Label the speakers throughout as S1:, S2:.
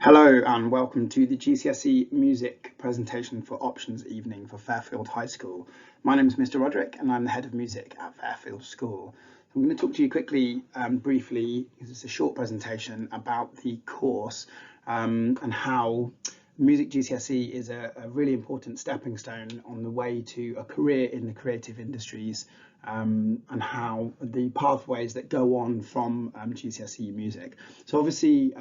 S1: Hello and welcome to the GCSE music presentation for options evening for Fairfield High School. My name is Mr. Roderick and I'm the head of music at Fairfield School. I'm going to talk to you quickly, briefly, because it's a short presentation about the course and how music GCSE is a really important stepping stone on the way to a career in the creative industries and how the pathways that go on from GCSE music. So obviously,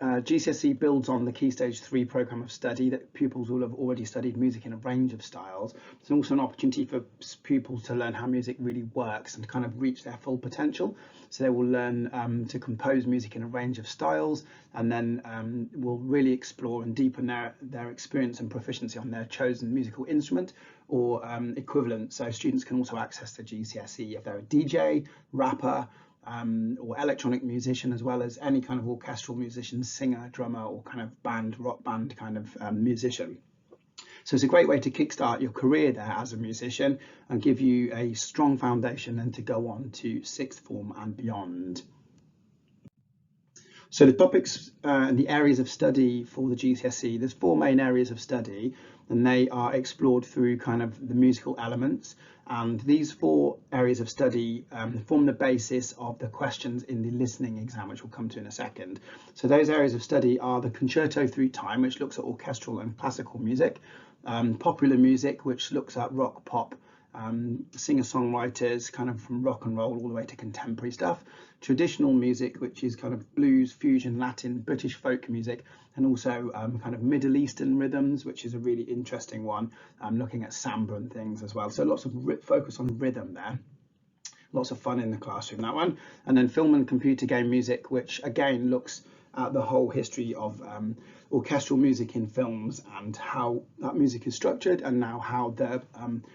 S1: GCSE builds on the Key Stage 3 programme of study that pupils will have already studied music in a range of styles. It's also an opportunity for pupils to learn how music really works and to kind of reach their full potential. So they will learn to compose music in a range of styles, and then will really explore and deepen their experience and proficiency on their chosen musical instrument or equivalent. So students can also access the GCSE if they're a DJ, rapper, or electronic musician, as well as any kind of orchestral musician, singer, drummer, or kind of band, rock band kind of musician. So it's a great way to kickstart your career there as a musician and give you a strong foundation and to go on to sixth form and beyond. So the topics and the areas of study for the GCSE, there's four main areas of study, and they are explored through kind of the musical elements. And these four areas of study form the basis of the questions in the listening exam, which we'll come to in a second. So those areas of study are the concerto through time, which looks at orchestral and classical music, popular music, which looks at rock, pop, singer-songwriters, kind of from rock and roll all the way to contemporary stuff, traditional music, which is kind of blues, fusion, Latin, British folk music, and also kind of Middle Eastern rhythms, which is a really interesting one, looking at samba and things as well. So lots of focus on rhythm there. Lots of fun in the classroom, that one. And then film and computer game music, which again looks at the whole history of orchestral music in films and how that music is structured, and now how the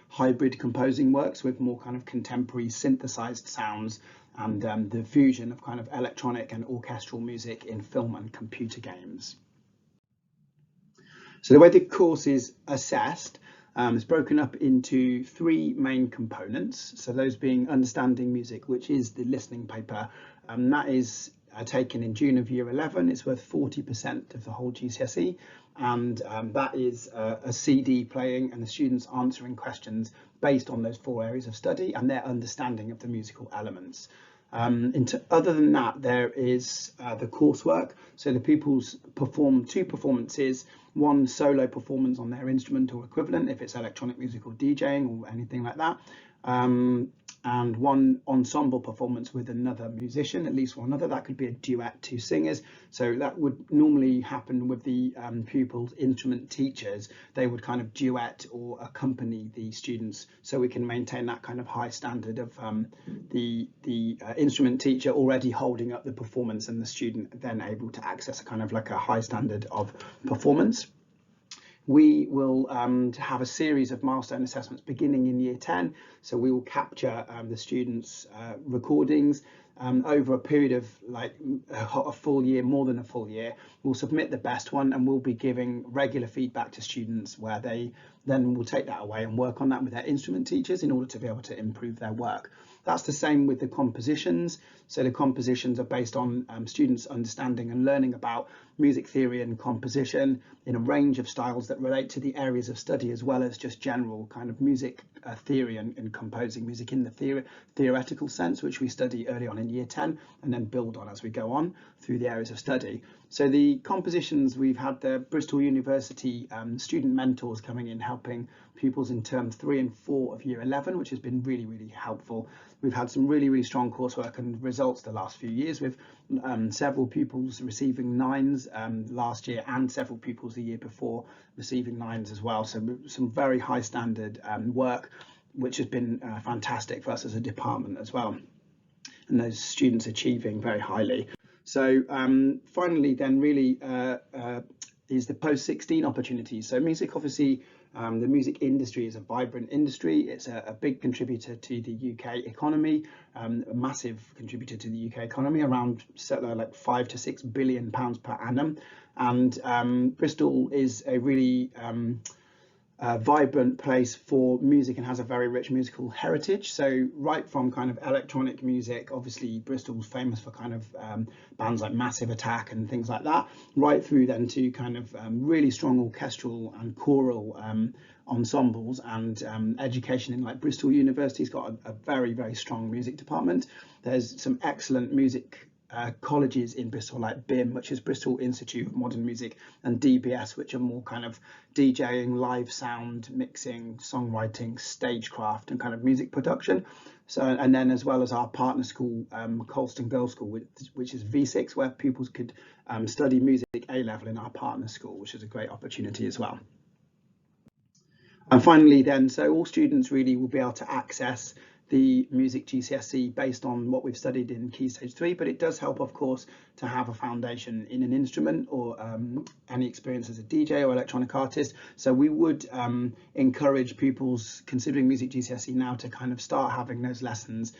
S1: hybrid composing works with more kind of contemporary synthesized sounds and the fusion of kind of electronic and orchestral music in film and computer games. So the way the course is assessed is broken up into three main components. So those being understanding music, which is the listening paper, that is taken in June of year 11. It's worth 40% of the whole GCSE, and that is a CD playing and the students answering questions based on those four areas of study and their understanding of the musical elements. Other than that, there is the coursework. So the pupils perform two performances, one solo performance on their instrument or equivalent, if it's electronic music or DJing or anything like that, and one ensemble performance with another musician, at least one other. That could be a duet, two singers. So that would normally happen with the pupils' instrument teachers. They would kind of duet or accompany the students, so we can maintain that kind of high standard of the instrument teacher already holding up the performance and the student then able to access a kind of like a high standard of performance. We will have a series of milestone assessments beginning in year 10. So we will capture the students' recordings over a period of like a full year, more than a full year. We'll submit the best one, and we'll be giving regular feedback to students where they then will take that away and work on that with their instrument teachers in order to be able to improve their work. That's the same with the compositions. So the compositions are based on students understanding and learning about music theory and composition in a range of styles that relate to the areas of study, as well as just general kind of music theory and composing music in the theoretical sense, which we study early on in year 10 and then build on as we go on through the areas of study. So the compositions, we've had the Bristol University student mentors coming in helping pupils in term 3 and 4 of year 11, which has been really, really helpful. We've had some really, really strong coursework and results the last few years, with several pupils receiving 9s last year and several pupils the year before receiving 9s as well. So some very high standard work, which has been fantastic for us as a department as well, and those students achieving very highly. So finally then really is the post-16 opportunities. So music, obviously, the music industry is a vibrant industry. It's a big contributor to the UK economy, a massive contributor to the UK economy, around like £5 to £6 billion per annum. And Bristol is a really vibrant place for music and has a very rich musical heritage. So right from kind of electronic music, obviously Bristol's famous for kind of bands like Massive Attack and things like that, right through then to kind of really strong orchestral and choral ensembles, and education in like Bristol University's got a very, very strong music department. There's some excellent music colleges in Bristol, like BIM, which is Bristol Institute of Modern Music, and DBS, which are more kind of DJing, live sound, mixing, songwriting, stagecraft, and kind of music production. So, and then as well as our partner school, Colston Girls' School, which is V6, where pupils could study music A level in our partner school, which is a great opportunity as well. And finally then, so all students really will be able to access the music GCSE based on what we've studied in Key Stage 3, but it does help, of course, to have a foundation in an instrument or any experience as a DJ or electronic artist. So we would encourage pupils considering music GCSE now to kind of start having those lessons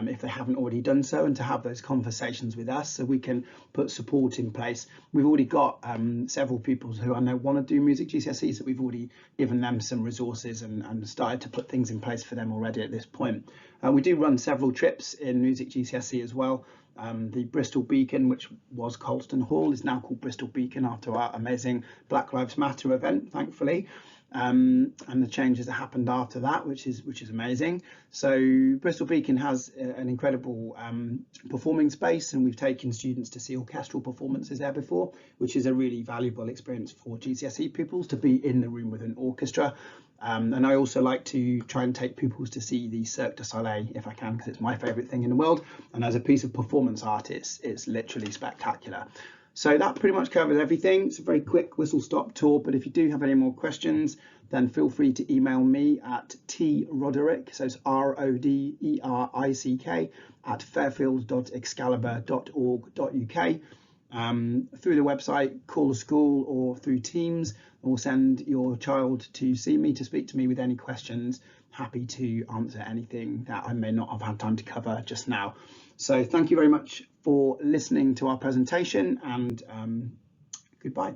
S1: if they haven't already done so, and to have those conversations with us so we can put support in place. We've already got several pupils who I know want to do music GCSE, so we've already given them some resources and started to put things in place for them already at this point. We do run several trips in music GCSE as well. The Bristol Beacon, which was Colston Hall, is now called Bristol Beacon after our amazing Black Lives Matter event, thankfully. And the changes that happened after that, which is amazing. So Bristol Beacon has an incredible performing space, and we've taken students to see orchestral performances there before, which is a really valuable experience for GCSE pupils to be in the room with an orchestra. And I also like to try and take pupils to see the Cirque du Soleil if I can, because it's my favourite thing in the world. And as a piece of performance art, it's literally spectacular. So that pretty much covers everything. It's a very quick whistle-stop tour, but if you do have any more questions, then feel free to email me at troderick, so it's RODERICK, at fairfield.excalibur.org.uk. Through the website, call the school, or through Teams, or send your child to see me to speak to me with any questions. Happy to answer anything that I may not have had time to cover just now. So thank you very much for listening to our presentation, and goodbye.